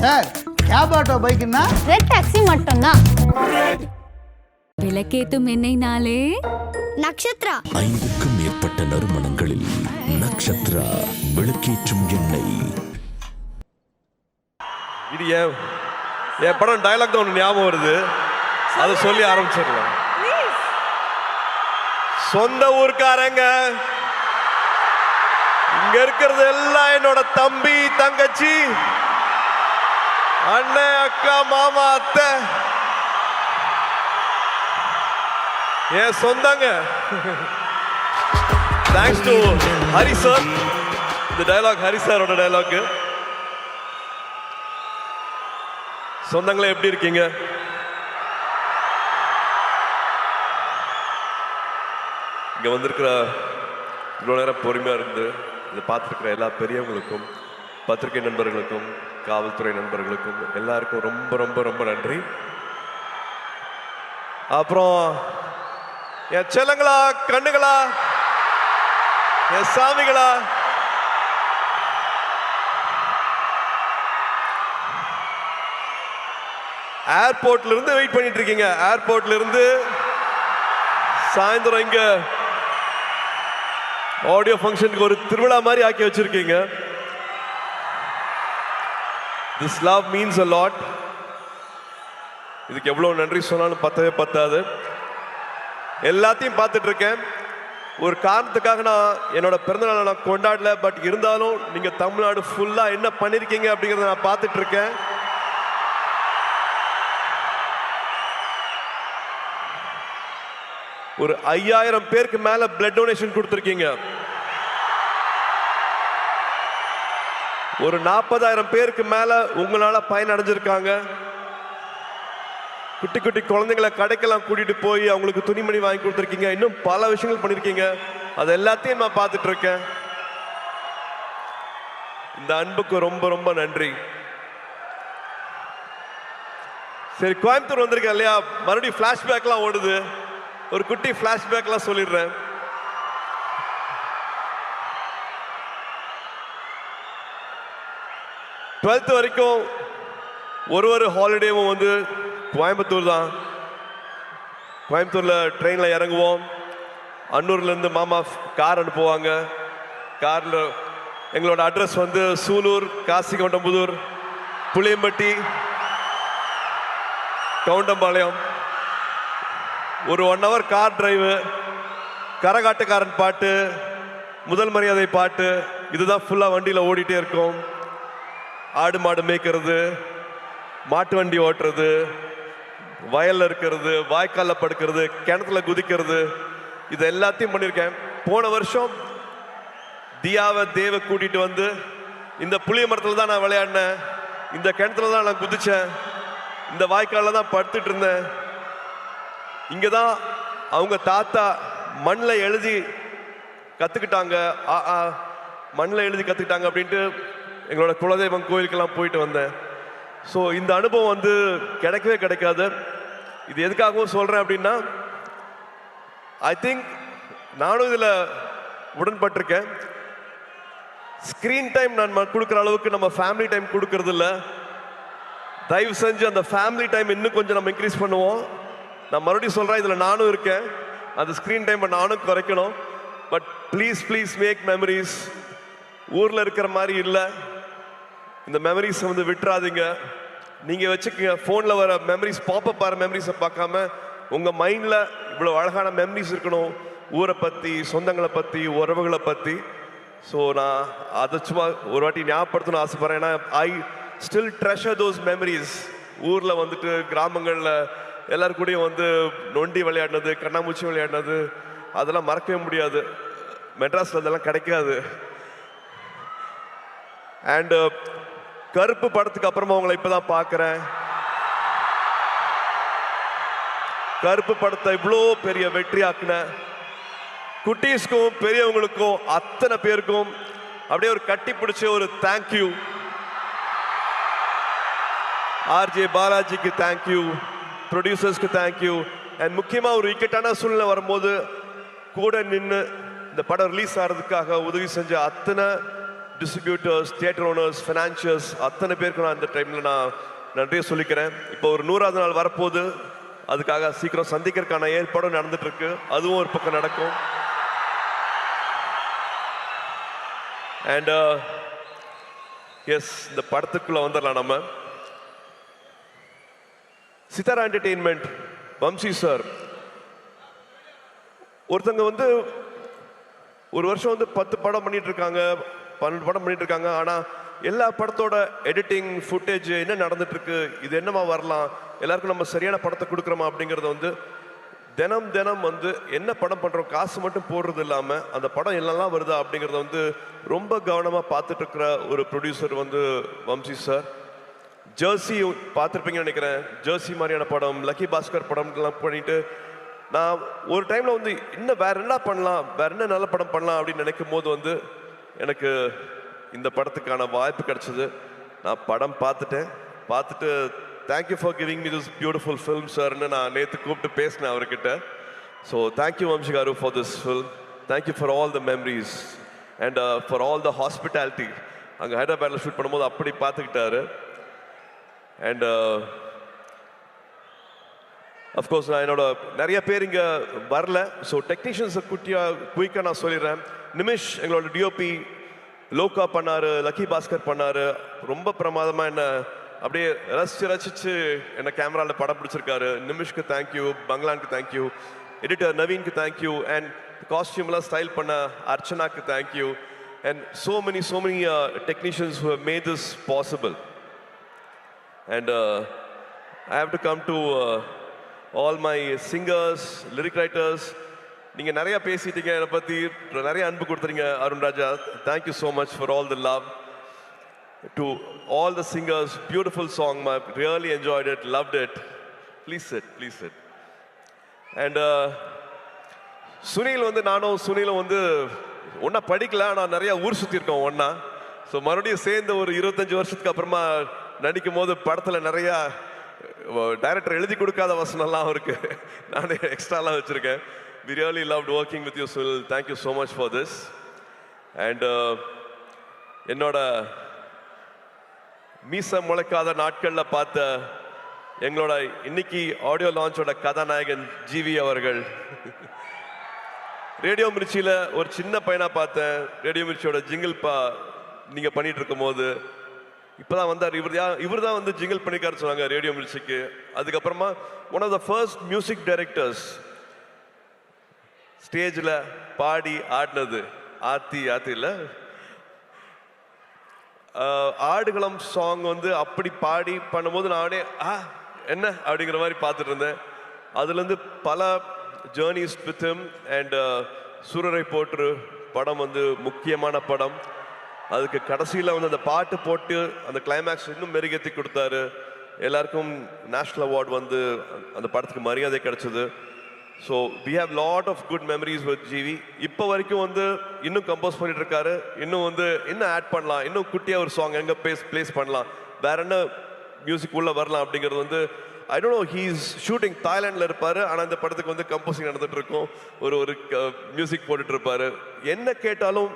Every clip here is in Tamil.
சார் கேப் ஆட்டோ பைக்குன்னா ரெட் டாக்ஸி மட்டும்தான். விளக்கேத்தும் எண்ணெய்னாலே நக்ஷத்ரா. 5க்கும் மேற்பட்ட நறுமணங்களில் நக்ஷத்ரா விளக்கேற்றும் எண்ணெய். இது என் படம் டயலாக் தான் ஒன்று ஞாபகம் வருது, அதை சொல்லி ஆரம்பிச்சிடலாம். சொந்த ஊர்க்காரங்க இங்க இருக்கிறது எல்லாம் என்னோட தம்பி தங்கச்சி அண்ணன் அக்கா மாமா அத்தை என் சொந்தங்க. Thanks to Hari sir. இந்த டயலாக் ஹரி சாரோட டயலாக். சொந்தங்களே எப்படி இருக்கீங்க? இங்க வந்திருக்கிற இவ்வளோ நேரம் பொறுமையா இருந்து இதை பார்த்துருக்கிற எல்லா பெரியவங்களுக்கும், பத்திரிகை நண்பர்களுக்கும், காவல்துறை நண்பர்களுக்கும் எல்லாருக்கும் ரொம்ப ரொம்ப ரொம்ப நன்றி. அப்புறம் என் செல்லங்களா, கண்ணுகளா, என் சாமிகளா, ஏர்போர்ட்ல இருந்து வெயிட் பண்ணிட்டு இருக்கீங்க. ஏர்போர்ட்ல இருந்து சாயந்தரம் இங்க ஆடியோ ஃபங்க்ஷனுக்கு ஒரு திருவிழா மாதிரி ஆக்கி வச்சிருக்கீங்க. This love means a lot. இதுக்கு எவ்வளவு நன்றி சொன்னாலும் பத்தவே பத்தாது. எல்லாத்தையும் பார்த்துட்டு இருக்கேன். ஒரு காரணத்துக்காக நான் என்னோட பிறந்தநாளை நான் கொண்டாடல, பட் இருந்தாலும் நீங்க தமிழ்நாடு ஃபுல்லா என்ன பண்ணிருக்கீங்க அப்படிங்கறத நான் பார்த்துட்டு இருக்கேன். ஒரு 5000 பேருக்கு மேல பிளட் டொனேஷன் கொடுத்திருக்கீங்க. ஒரு 40,000 பேருக்கு மேல உங்களால பயன் அடைஞ்சிருக்காங்க. குட்டி குட்டி குழந்தைங்களை கடைக்கெல்லாம் கூட்டிட்டு போய் அவங்களுக்கு துணிமணி வாங்கி கொடுத்துருக்கீங்க. இன்னும் பல விஷயங்கள் பண்ணிருக்கீங்க. அது எல்லாத்தையும் நான் பார்த்துட்டு இருக்கேன். இந்த அன்புக்கு ரொம்ப ரொம்ப நன்றி. சரி, கோயம்புத்தூர் வந்திருக்கேன் இல்லையா, மறுபடியும் பிளாஷ்பேக்லாம் ஓடுது. ஒரு குட்டி பிளாஷ்பேக்லாம் சொல்லிடுறேன். டுவெல்த் வரைக்கும் ஒரு ஹாலிடேவும் வந்து கோயம்புத்தூர் தான். கோயம்புத்தூர்ல ட்ரெயின்ல இறங்குவோம். அன்னூர்ல இருந்து மாமா கார் அனுப்புவாங்க. கார்ல எங்களோட அட்ரஸ் வந்து சூலூர், காசிகவுண்டம்புதூர், புளியம்பட்டி, கவுண்டம்பாளையம். ஒரு 1 hour கார் டிரைவு, கரகாட்டுக்காரன் பாட்டு, முதல் மரியாதை பாட்டு, இதுதான் ஃபுல்லா வண்டியில ஓடிட்டே இருக்கும். ஆடு மாடு மேய்க்கிறது, மாட்டு வண்டி ஓட்டுறது, வயல்ல இருக்கிறது, வாய்க்கால்ல படுக்கிறது, கிணத்துல குதிக்கிறது, இது எல்லாத்தையும் பண்ணியிருக்கேன். போன வருஷம் தியாவை தேவை கூட்டிட்டு வந்து இந்த புளிய மரத்துல தான் நான் விளையாடினேன், இந்த கிணத்துல தான் நான் குதிச்சேன், இந்த வாய்க்கால்ல தான் படுத்துட்டு இருந்தேன். இங்கதான் அவங்க தாத்தா மண்ணில் எழுதி கத்துக்கிட்டாங்க, மண்ணில் எழுதி கத்துக்கிட்டாங்க அப்படின்ட்டு எங்களோட குலதெய்வம் கோயிலுக்கெல்லாம் போயிட்டு வந்தேன். ஸோ இந்த அனுபவம் வந்து கிடைக்கவே கிடைக்காது. இது எதுக்காகவும் சொல்றேன் அப்படின்னா, ஐ திங்க் நானும் இதில் உடன்பட்டிருக்கேன். ஸ்கிரீன் டைம் நான் கொடுக்குற அளவுக்கு நம்ம ஃபேமிலி டைம் கொடுக்கறது இல்லை. தயவு செஞ்சு அந்த ஃபேமிலி டைம் இன்னும் கொஞ்சம் நம்ம இன்க்ரீஸ் பண்ணுவோம். நான் மறுபடியும் சொல்றேன், இதில் நானும் இருக்கேன். அந்த ஸ்கிரீன் டைமை நானும் குறைக்கணும். But please please make memories. ஊரில் இருக்கிற மாதிரி இல்லை, இந்த மெமரிஸ் வந்து விட்டுறாதீங்க. நீங்கள் வச்சுக்கோங்க. ஃபோனில் வர மெமரிஸ், பாப்பப் வர மெமரிஸை பார்க்காம உங்கள் மைண்டில் இவ்வளோ அழகான மெமரிஸ் இருக்கணும், ஊரை பற்றி, சொந்தங்களை பற்றி, உறவுகளை பற்றி. ஸோ நான் அதை சும்மா ஒரு வாட்டி ஞாபகப்படுத்தணும்னு ஆசைப்பட்றேன். ஏன்னா I still treasure those memories. ஊரில் வந்துட்டு கிராமங்களில் எல்லாரு கூடயும் வந்து நொண்டி விளையாடினது, கண்ணாமூச்சி விளையாடினது, அதெல்லாம் மறக்கவே முடியாது. மெட்ராஸில் அதெல்லாம் கிடைக்காது. அண்ட் கருப்பு படத்துக்கு அப்புறமா உங்களை இப்பதான் பார்க்குறேன். கருப்பு படத்தை இவ்வளோ பெரிய வெற்றி ஆக்குன குட்டீஸ்க்கும் பெரியவங்களுக்கும் அத்தனை பேருக்கும் அப்படியே ஒரு கட்டி பிடிச்ச ஒரு தேங்க்யூ. ஆர்ஜே பாலாஜிக்கு தேங்க்யூ, ப்ரொடியூசர்ஸ்க்கு தேங்க்யூ. அண்ட் முக்கியமாக ஒரு இக்கட்டான சூழ்நிலை வரும்போது கூட நின்று இந்த படம் ரிலீஸ் ஆகிறதுக்காக உதவி செஞ்ச அத்தனை டிஸ்ட்ரிபியூட்டர்ஸ், தியேட்டர் ஓனர்ஸ், ஃபினான்ஷியர்ஸ் அத்தனை பேருக்கு நான் இந்த டைமில் நான் நன்றியை சொல்லிக்கிறேன். இப்போ ஒரு 100வது நாள் வரப்போகுது, அதுக்காக சீக்கிரம் சந்திக்கிறதுக்கான ஏற்பாடும் நடந்துட்டு இருக்கு. அதுவும் ஒரு பக்கம் நடக்கும். அண்ட் எஸ், இந்த படத்துக்குள்ள வந்துடலாம். நம்ம சித்தாரா என்டர்டெயின்மெண்ட், வம்சி சார் ஒருத்தங்க வந்து ஒரு வருஷம் வந்து 10 படம் பண்ணிட்டு இருக்காங்க, 12 படம் பண்ணிட்டு இருக்காங்க. ஆனால் எல்லா படத்தோட எடிட்டிங், ஃபுட்டேஜ் என்ன நடந்துட்டு இருக்கு, இது என்னமா வரலாம், எல்லாருக்கும் நம்ம சரியான படத்தை கொடுக்குறோமா அப்படிங்கிறத வந்து தினம் தினம் வந்து என்ன படம் பண்ணுறோம், காசு மட்டும் போடுறது இல்லாமல் அந்த படம் என்னெல்லாம் வருதா அப்படிங்கிறத வந்து ரொம்ப கவனமாக பார்த்துட்டு இருக்கிற ஒரு ப்ரொடியூசர் வந்து வம்சி சார். ஜெர்சி பார்த்துருப்பீங்கன்னு நினைக்கிறேன். ஜெர்சி மாதிரியான படம், லக்கி பாஸ்கர் படம்லாம் பண்ணிட்டு நான் ஒரு டைமில் வந்து இன்னும் வேற என்ன பண்ணலாம், வேற என்ன நல்ல படம் பண்ணலாம் அப்படின்னு நினைக்கும் போது வந்து எனக்கு இந்த படத்துக்கான வாய்ப்பு கிடைச்சது. நான் படம் பார்த்துட்டு thank you for giving me this beautiful film சார்ன்னு நான் நேற்று கூப்பிட்டு பேசினேன் அவர்கிட்ட. ஸோ தேங்க்யூ வம்சி காரு for this film. Thank you for all the memories and for all the hospitality. அங்கே ஹைதராபாத்தில் ஷூட் பண்ணும்போது அப்படி பார்த்துக்கிட்டாரு. அண்ட் அஃப்கோர்ஸ் நான் என்னோட நிறைய பேர் இங்கே வரல. ஸோ டெக்னீஷியன்ஸை குயிக்காக நான் சொல்லிடுறேன். நிமிஷ் எங்களோட டிஓபி, லோகா பண்ணார், லக்கி பாஸ்கர் பண்ணார். ரொம்ப பிரமாதமாக என்னை அப்படியே ரசிச்சு என்னை கேமராவில் படம் பிடிச்சிருக்காரு. நிமிஷ்க்கு தேங்க்யூ, பங்களானுக்கு தேங்க்யூ, எடிட்டர் நவீனுக்கு தேங்க்யூ, அண்ட் காஸ்டியூம்லாம் ஸ்டைல் பண்ண அர்ச்சனாக்கு thank you, and so many technicians who have made this possible. And I have to come to all my singers, lyric writers. நீங்கள் நிறைய பேசிட்டீங்க, என்னை பற்றி நிறைய அன்பு கொடுத்துறீங்க. Arun Raja, thank you so much for all the love. To all the singers, beautiful song, I really enjoyed it, loved it. Please sit. And Sunil வந்து நானும் சுனிலும் வந்து ஒன்றா படிக்கல, ஆனால் நிறையா ஊர் சுற்றிருக்கோம் ஒன்றா. ஸோ மறுபடியும் சேர்ந்து ஒரு 25 வருஷத்துக்கு அப்புறமா நடிக்கும் போது படத்தில் நிறையா டைரக்டர் எழுதி கொடுக்காத வசனம்லாம் அவருக்கு நானே எக்ஸ்ட்ராலாம் வச்சுருக்கேன். We really loved working with you, Sunil. Thank you so much for this. And என்னோட மீச முளைக்காத நாட்களில் பார்த்த எங்களோட இன்னைக்கு ஆடியோ லான்ச்சோட கதாநாயகன் ஜிவி அவர்கள். ரேடியோ மிர்ச்சியில் ஒரு சின்ன பையனாக பார்த்தேன். ரேடியோ மிர்ச்சியோட ஜிங்கிள் நீங்கள் பண்ணிட்டு இருக்கும் போது இப்போதான் வந்தார். இவர் தான் வந்து ஜிங்கிள் பண்ணிக்காரு சொன்னாங்க ரேடியோ மிர்ச்சிக்கு. அதுக்கப்புறமா one of the first music directors ஸ்டேஜில் பாடி ஆடினது ஆத்தியில் ஆடுகளம் சாங் வந்து அப்படி பாடி பண்ணும்போது நானே என்ன அப்படிங்கிற மாதிரி பார்த்துட்டு இருந்தேன். அதுலேருந்து பல ஜேர்னிஸ் வித் ஹிம். அண்ட் சூரரை போற்று படம் வந்து முக்கியமான படம். அதுக்கு கடைசியில் வந்து அந்த பாட்டு போட்டு அந்த கிளைமேக்ஸ் இன்னும் மெருகேற்றி கொடுத்தாரு. எல்லாருக்கும் நேஷ்னல் அவார்டு வந்து அந்த படத்துக்கு மரியாதை கிடைச்சது. So we have lot of good memories with GV. இப்போ வரைக்கும் வந்து இன்னும் கம்போஸ் பண்ணிட்டு இருக்காரு. இன்னும் ஆட் பண்ணலாம், இன்னும் குட்டியாக ஒரு சாங் எங்கே பிளேஸ் பண்ணலாம், வேற என்ன மியூசிக் உள்ள வரலாம் அப்படிங்கிறது வந்து I don't know. He is shooting தாய்லாண்டில் இருப்பார், ஆனால் இந்த படத்துக்கு வந்து கம்போசிங் நடந்துட்டு இருக்கும். ஒரு மியூசிக் போட்டுட்டு இருப்பாரு. என்ன கேட்டாலும்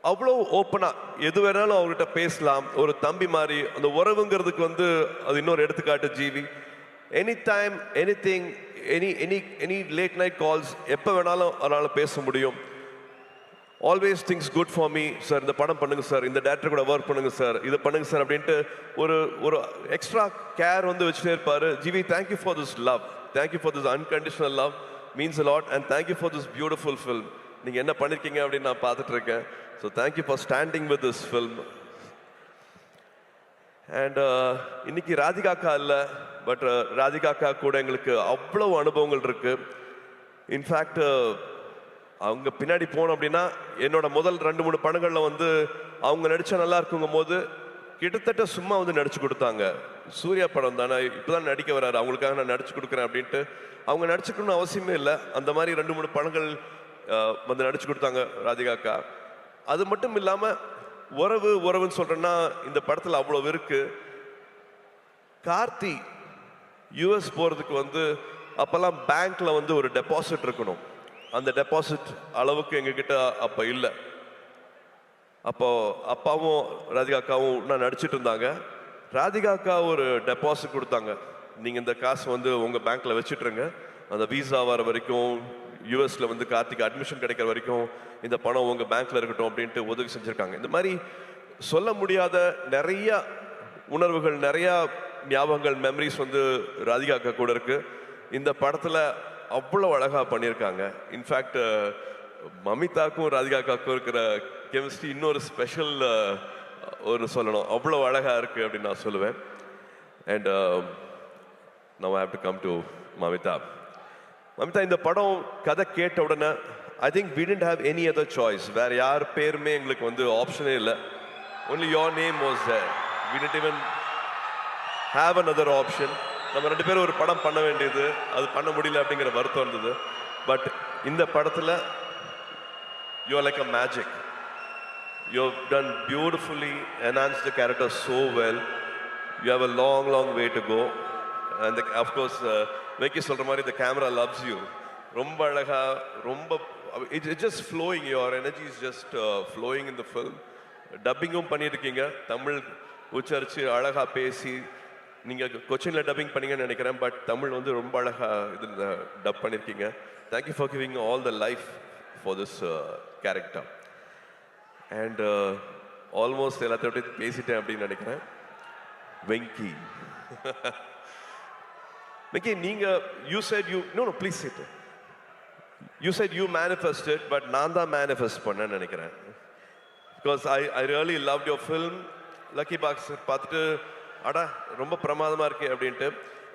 அவ்வளோ ஓப்பனாக எது வேணாலும் அவர்கிட்ட பேசலாம். ஒரு தம்பி மாதிரி அந்த உறவுங்கிறதுக்கு வந்து அது இன்னொரு எடுத்துக்காட்டு GV. Any time anything, any late night calls எப்போ வேணாலும் அதனால் பேச முடியும். Always things good for me sir, இந்த படம் பண்ணுங்க சார், இந்த டேரக்டர் கூட ஒர்க் பண்ணுங்க சார், இதை பண்ணுங்க சார் அப்படின்ட்டு ஒரு எக்ஸ்ட்ரா கேர் வந்து வச்சுட்டே இருப்பார். GV, thank you for this love, thank you for this unconditional love, means a lot. And thank you for this beautiful film. நீங்கள் என்ன பண்ணியிருக்கீங்க அப்படின்னு நான் பார்த்துட்டு இருக்கேன். So thank you for standing with this film. And இன்னைக்கு ராதிகாக்கா இல்லை, பட் ராதிகாக்கா கூட எங்களுக்கு அவ்வளோ அனுபவங்கள் இருக்கு. இன்ஃபேக்ட் அவங்க பின்னாடி போனோம் அப்படின்னா என்னோட முதல் 2-3 படங்களில் வந்து அவங்க நடிச்சா நல்லா இருக்குங்கும் போது கிட்டத்தட்ட சும்மா வந்து நடிச்சு கொடுத்தாங்க. சூர்யா படம் தானே, இப்போதான் நடிக்க வராரு, அவங்களுக்காக நான் நடிச்சு கொடுக்குறேன் அப்படின்ட்டு அவங்க நடிச்சுக்கணும்னு அவசியமே இல்லை. அந்த மாதிரி 2-3 படங்கள் வந்து நடிச்சு கொடுத்தாங்க ராதிகாக்கா. அது மட்டும் இல்லாமல் உறவுன்னு சொல்றேன்னா இந்த படத்தில் அவ்வளோ இருக்கு. கார்த்தி யூஎஸ் போகிறதுக்கு வந்து அப்போல்லாம் பேங்க்ல வந்து ஒரு டெபாசிட் இருக்கணும். அந்த டெபாசிட் அளவுக்கு எங்ககிட்ட அப்போ இல்லை. அப்போ அப்பாவும் ராதிகா அக்காவும் நான் நடிச்சிட்டு இருந்தாங்க. ராதிகா அக்கா ஒரு டெபாசிட் கொடுத்தாங்க. நீங்கள் இந்த காசு வந்து உங்கள் பேங்க்கில் வச்சுட்ருங்க, அந்த விசா வர வரைக்கும் யூஎஸில் வந்து கார்த்திக் அட்மிஷன் கிடைக்கிற வரைக்கும் இந்த பணம் உங்கள் பேங்க்கில் இருக்கட்டும் அப்படின்ட்டு உதவி செஞ்சுருக்காங்க. இந்த மாதிரி சொல்ல முடியாத நிறைய உணர்வுகள், நிறையா ஞாபகங்கள், மெமரிஸ் வந்து ராதிகா அக்கா கூட இருக்குது. இந்த படத்தில் அவ்வளோ அழகாக பண்ணியிருக்காங்க. இன்ஃபேக்ட் மமிதாக்கும் ராதிகா அக்காவுக்கும் இருக்கிற கெமிஸ்ட்ரி இன்னொரு ஸ்பெஷல் ஒரு சொல்லணும், அவ்வளோ அழகாக இருக்குது அப்படின்னு நான் சொல்லுவேன். And now I have to come to Mamitha. Mamitha, இந்த படம் கதை கேட்ட உடனே I think we didn't have any other choice. வேறு யார் பேருமே எங்களுக்கு வந்து ஆப்ஷனே இல்லை. only your name was there. We didn't even have another option. நம்ம 2 பேரும் ஒரு படம் பண்ண வேண்டியது, அது பண்ண முடியல அப்படிங்கிற வருத்தம் இருந்தது. பட் இந்த படத்தில் you are like a magic. You have done beautifully, enhanced the character so well. You have a long way to go. And of course, Venki சொல்ற மாதிரி the camera loves you. ரொம்ப அழகா, ரொம்ப it's just flowing. Your energy is just flowing in the film. டப்பிங்கும் பண்ணியிருக்கீங்க, தமிழ் உச்சரித்து அழகா பேசி. நீங்கள் கொச்சினில் டப்பிங் பண்ணீங்கன்னு நினைக்கிறேன், பட் தமிழ் வந்து ரொம்ப அழகா இதில் டப் பண்ணியிருக்கீங்க. Thank you for giving all the life for this character. And almost எல்லாத்தையும் பேசிட்டேன் அப்படின்னு நினைக்கிறேன். வெங்கி, வெங்கி, நீங்கள் you said you no please sit. You said you manifested, but நான் தான் மேனிஃபெஸ்ட் பண்ணேன்னு நினைக்கிறேன். Because I really loved your film. Lucky box பார்த்துட்டு அடா ரொம்ப பிரமாதமாக இருக்கு அப்படின்ட்டு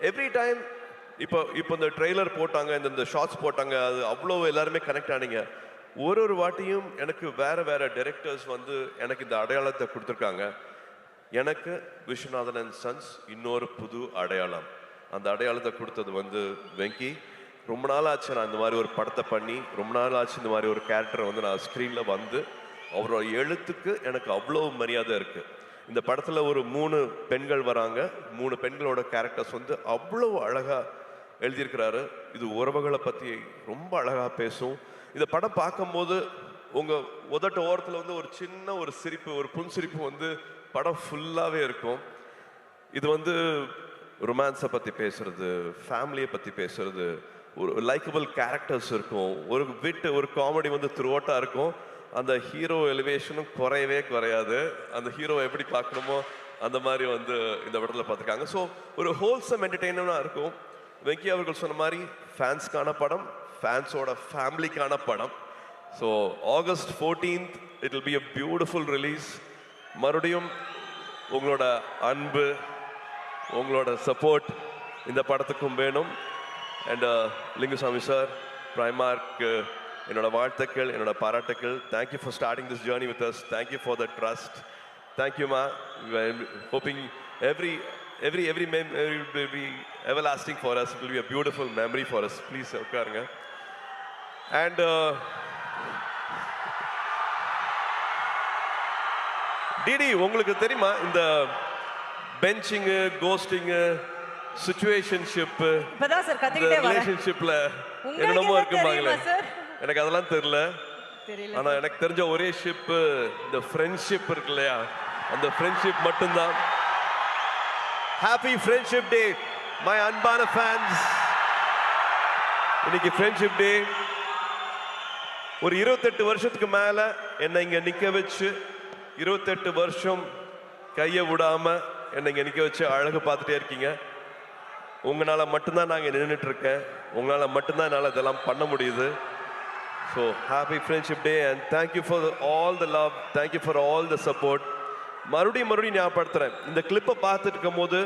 எவ்ரி டைம் இப்போ இந்த ட்ரெய்லர் போட்டாங்க, இந்த ஷார்ட்ஸ் போட்டாங்க, அது அவ்வளோ எல்லாருமே கனெக்ட் ஆனீங்க. ஒரு வாட்டியும் எனக்கு வேற டைரக்டர்ஸ் வந்து எனக்கு இந்த அடையாளத்தை கொடுத்துருக்காங்க. எனக்கு விஸ்வநாதன் அண்ட் சன்ஸ் இன்னொரு புது அடையாளம். அந்த அடையாளத்தை கொடுத்தது வந்து வெங்கி. ரொம்ப நாள் ஆச்சு நான் இந்த மாதிரி ஒரு படத்தை பண்ணி, ரொம்ப நாள் ஆச்சு இந்த மாதிரி ஒரு கேரக்டரை வந்து நான் ஸ்க்ரீனில் வந்து. அவரோட எழுத்துக்கு எனக்கு அவ்வளோ மரியாதை இருக்குது. இந்த படத்தில் ஒரு 3 பெண்கள் வராங்க. 3 பெண்களோட கேரக்டர்ஸ் வந்து அவ்வளோ அழகாக எழுதியிருக்கிறாரு. இது உறவுகளை பற்றி ரொம்ப அழகாக பேசும். இந்த படம் பார்க்கும்போது உங்கள் உதட்ட ஓரத்தில் வந்து ஒரு சின்ன ஒரு சிரிப்பு, ஒரு புன்சிரிப்பு வந்து படம் ஃபுல்லாகவே இருக்கும். இது வந்து ரொமான்ஸை பற்றி பேசுறது, ஃபேமிலியை பற்றி பேசுறது, ஒரு லைக்கபிள் கேரக்டர்ஸ் இருக்கும், ஒரு விட்டு ஒரு காமெடி வந்து த்ரூஅவுட்டாக இருக்கும். அந்த ஹீரோ எலிவேஷனும் குறையாது. அந்த ஹீரோவை எப்படி பார்க்கணுமோ அந்த மாதிரி வந்து இந்த படத்தில் பார்த்துருக்காங்க. ஸோ ஒரு ஹோல்சம் என்டர்டெயினராக இருக்கும். வெங்கி அவர்கள் சொன்ன மாதிரி ஃபேன்ஸ்க்கான படம், ஃபேன்ஸோட ஃபேமிலிக்கான படம். So August 14th it will be a beautiful release. மறுபடியும் உங்களோட அன்பு, உங்களோட சப்போர்ட் இந்த படத்துக்கும் வேணும். அண்ட் லிங்குசாமி சார், பிரைமார்க் என்னோட வாழ்த்துக்கள், என்னோட பாராட்டுக்கள். Thank you for starting this journey with us. Thank you for the trust. தேங்க்யூமா. Hoping every memory will be everlasting for us. It will be a beautiful memory for us. Please உட்காருங்க. And டிடி, உங்களுக்கு தெரியுமா இந்த பெஞ்சிங்கு, கோஸ்டிங்கு, சிச்சுவேஷன்ஷிப், இப்பதான் சார் கத்திக்கிட்டே வரேன். ரிலேஷன்ஷிப்ல என்னமோ இருக்குமாங்களே, எனக்கு அதெல்லாம் தெரியல. ஆனா எனக்கு தெரிஞ்ச ஒரே ஷிப் இந்த ஃப்ரெண்ட்ஷிப் இருக்கு இல்லையா, அந்த ஃப்ரெண்ட்ஷிப் மட்டும்தான். ஹாப்பி ஃப்ரெண்ட்ஷிப் டே மை அன்பான ஃபேன்ஸ். இன்னைக்கு ஃப்ரெண்ட்ஷிப் டே. ஒரு 28 வருஷத்துக்கு மேல என்னை இங்க நிக்க வச்சு, 28 வருஷம் கையை விடாம என்னை இங்க நிக்க வச்சு அழகு பார்த்துட்டே இருக்கீங்க. உங்களால மட்டும்தான் நாங்க நின்றுட்டு இருக்கேன். உங்களால மட்டும்தான் என்னால் இதெல்லாம் பண்ண முடியுது. So happy friendship day and thank you for all the love, thank you for all the support. மறுபடியும் ஞாபகப்படுத்துறேன், இந்த கிளிப்பை பார்த்துட்டு இருக்கும் போது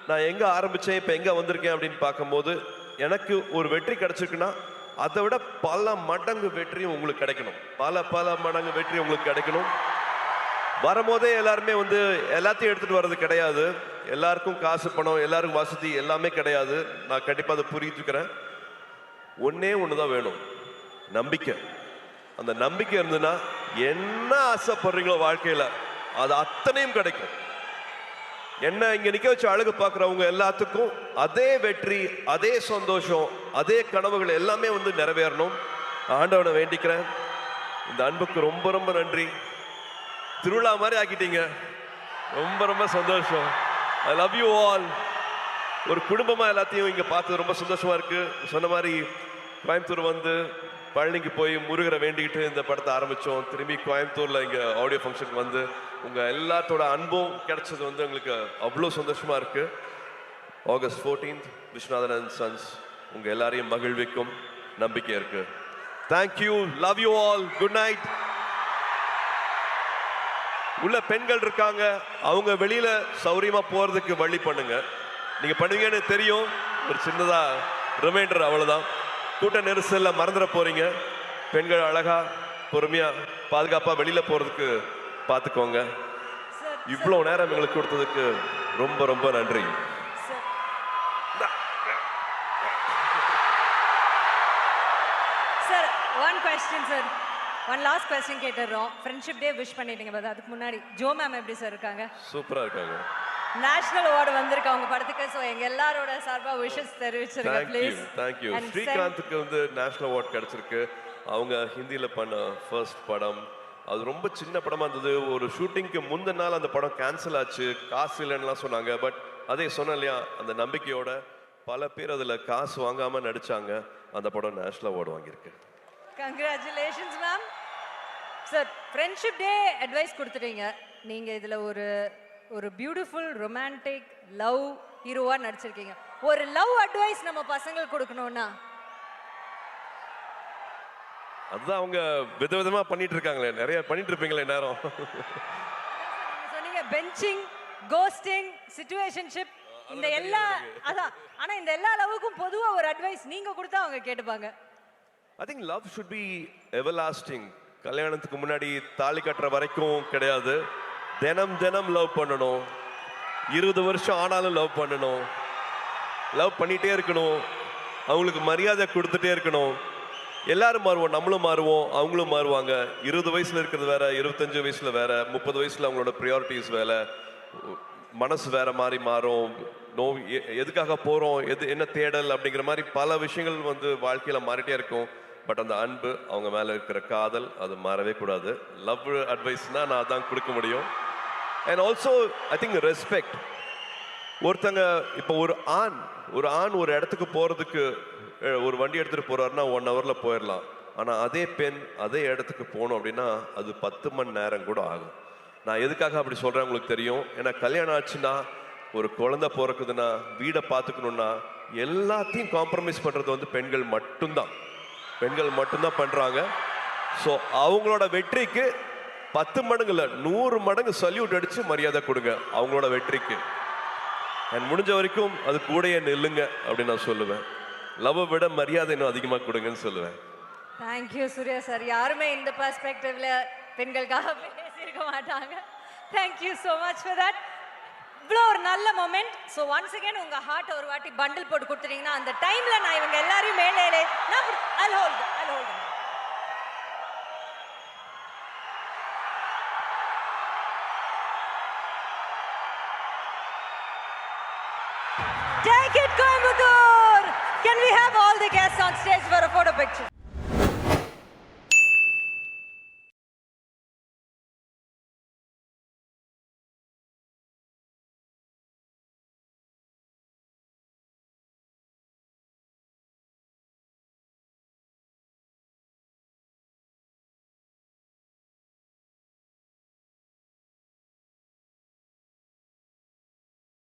நான் எங்கே ஆரம்பித்தேன், இப்போ எங்கே வந்திருக்கேன் அப்படின்னு பார்க்கும்போது எனக்கு ஒரு வெற்றி கிடைச்சிருக்குன்னா அதை விட பல மடங்கு வெற்றியும் உங்களுக்கு கிடைக்கணும். பல மடங்கு வெற்றி உங்களுக்கு கிடைக்கணும். வரும்போதே எல்லாருமே வந்து எல்லாத்தையும் எடுத்துகிட்டு வர்றது கிடையாது. எல்லாருக்கும் காசு, பணம், எல்லாருக்கும் வசதி எல்லாமே கிடையாது. நான் கண்டிப்பாக அதை புரிஞ்சுக்கிறேன். ஒன்றே ஒன்று தான் வேணும், நம்பிக்கை. அந்த நம்பிக்கை இருந்ததுன்னா என்ன ஆசைப்படுறீங்களோ வாழ்க்கையில் அது அத்தனையும் கிடைக்கும். என்ன இங்கே நிற்க வச்சு அழகு பார்க்குறவங்க எல்லாத்துக்கும் அதே வெற்றி, அதே சந்தோஷம், அதே கனவுகள் எல்லாமே வந்து நிறைவேறணும். ஆண்டவனை வேண்டிக்கிறேன். இந்த அன்புக்கு ரொம்ப நன்றி. திருவிழா மாதிரி ஆக்கிட்டீங்க. ரொம்ப ரொம்ப சந்தோஷம். I love you all. ஒரு குடும்பமா எல்லாத்தையும் இங்க பார்த்து ரொம்ப சந்தோஷமா இருக்கு. சொன்ன மாதிரி கோயம்புத்தூர் வந்து பழனிக்கு போய் முருகரை வேண்டிக்கிட்டு இந்த படத்தை ஆரம்பிச்சோம். திரும்பி கோயம்புத்தூர்ல இங்க ஆடியோ ஃபங்க்ஷனுக்கு வந்து உங்க எல்லாத்தோட அன்பும் கிடைச்சது வந்து எங்களுக்கு அவ்வளோ சந்தோஷமா இருக்கு. August 14th Viswanathan and sons உங்க எல்லாரையும் மகிழ்விக்கும் நம்பிக்கை இருக்கு. Thank you, love you all, good night. உள்ள பெண்கள் இருக்காங்க, அவங்க வெளியில சௌரியமா போறதுக்கு வழி பண்ணுங்க. நீங்க பண்ணுவீங்கன்னு தெரியும். ஒரு சின்னதா ரிமைண்டர், அவ்வளவுதான். கூட்ட நெரிசல்ல மறந்துட போறீங்க. பெண்கள் அழகா பொறுமையா பாதுகாப்பா வெளியில போறதுக்கு பார்த்துக்கோங்க. இவ்வளவு நேரம் எங்களுக்கு கொடுத்ததுக்கு ரொம்ப ரொம்ப நன்றி. Sir one question sir, one last question கேட்டுறோம். ஃப்ரெண்ட்ஷிப் டே விஷ் பண்ணிட்டீங்க, பட் அதுக்கு முன்னாடி ஜோ மேம் எப்படி சார் இருக்காங்க? சூப்பரா இருக்காங்க. நேஷனல் அவார்டு வந்திருக்கு அவங்க படத்துக்கு. ஸோ எங்க எல்லாரோட சார்பா விஷஸ் தெரிவிச்சிருங்க ப்ளீஸ். தேங்க்யூ. ஸ்ரீகாந்துக்கு வந்து நேஷனல் அவார்டு கிடைச்சிருக்கு. அவங்க ஹிந்தியில பண்ண ஃபர்ஸ்ட் படம், அது ரொம்ப சின்ன படமா இருந்தது. ஒரு ஷூட்டிங்க்கு முந்தின நாள் அந்த படம் கேன்சல் ஆச்சு, காசு இல்லைன்னுலாம் சொன்னாங்க. பட் அதே சொன்னேன் இல்லையா, அந்த நம்பிக்கையோட பல பேர் அதுல காசு வாங்காம நடிச்சாங்க. அந்த படம் நேஷனல் அவார்டு வாங்கியிருக்கு. Congratulations ma'am. Sir friendship day advice கொடுத்துட்டீங்க. நீங்க இதுல ஒரு பியூட்டிஃபுல் ரொமான்டிக் லவ் ஹீரோவா நடிச்சிருக்கீங்க. ஒரு லவ் அட்வைஸ் நம்ம பசங்களுக்கு கொடுக்கணும்னா? அதுதான் அவங்க விதவிதமா பண்ணிட்டு இருக்காங்களே, நிறைய பண்ணிட்டு இருப்பீங்களே நேரம். சொன்னீங்க பெஞ்சிங், கோஸ்டிங், சிச்சுவேஷன்ஷிப், இந்த எல்லா அதான். ஆனா இந்த எல்லா லவ்வுக்கும் பொதுவா ஒரு அட்வைஸ் நீங்க கொடுத்தா அவங்க கேட்டுப்பாங்க. I think love should be everlasting. கல்யாணத்துக்கு முன்னாடி தாலி கட்டுற வரைக்கும் கிடையாது. தினம் தினம் லவ் பண்ணணும். 20 வருஷம் ஆனாலும் லவ் பண்ணணும். லவ் பண்ணிட்டே இருக்கணும். அவங்களுக்கு மரியாதை கொடுத்துட்டே இருக்கணும். எல்லாரும் மாறுவோம், நம்மளும் மாறுவோம், அவங்களும் மாறுவாங்க. 20 வயசுல இருக்கிறது வேற, 25 வயசுல வேற, 30 வயசுல அவங்களோட ப்ரியாரிட்டிஸ் வேற, மனசு வேற மாதிரி மாறும். எதுக்காக போறோம், என்ன தேடல் அப்படிங்கிற மாதிரி பல விஷயங்கள் வந்து வாழ்க்கையில மாறிட்டே இருக்கும். பட் அந்த அன்பு, அவங்க மேல இருக்கிற காதல், அது மாறவே கூடாது. லவ் அட்வைஸ்னா நான் அதான் கொடுக்க முடியும். And also I think respect. ஒருத்தங்க இப்போ ஒரு ஆண் ஒரு இடத்துக்கு போறதுக்கு ஒரு வண்டி எடுத்துட்டு போறாருன்னா 1 hourல போயிடலாம். ஆனா அதே பெண் அதே இடத்துக்கு போகணும் அப்படின்னா அது 10 மணி நேரம் கூட ஆகும். நான் எதுக்காக அப்படி சொல்றேன் உங்களுக்கு தெரியும். ஏன்னா கல்யாணம் ஆச்சுன்னா, ஒரு குழந்தை பிறக்குதுன்னா, வீடை பார்த்துக்கணும்னா எல்லாத்தையும் காம்ப்ரமைஸ் பண்றது வந்து பெண்கள் மட்டும்தான் பண்றாங்க. ஸோ அவங்களோட வெற்றிக்கு 10 மடங்கு இல்லை, 100 மடங்கு சல்யூட் அடிச்சு மரியாதை கொடுங்க அவங்களோட வெற்றிக்கு. அண்ட் முடிஞ்ச வரைக்கும் அது கூடயே நில்லுங்க அப்படின்னு நான் சொல்லுவேன். லவ் விட மரியாதை இன்னும் அதிகமாக கொடுங்கன்னு சொல்லுவேன். Thank you Suriya sir. யாருமே இந்த பெர்ஸ்பெக்டிவ்ல பெண்களுக்காக பேசியிருக்க மாட்டாங்க. Thank you so much for that. இவ்வளோ ஒரு நல்ல மொமெண்ட். ஸோ ஒன்ஸ் அகேன் உங்க ஹார்ட் ஒரு வாட்டி பண்டில் போட்டு கொடுத்துட்டீங்கன்னா அந்த டைம்ல நான் இவங்க எல்லாரையும் மேலே I'll hold them. Take it, Coimbatore! Can we have all the guests on stage for a photo picture?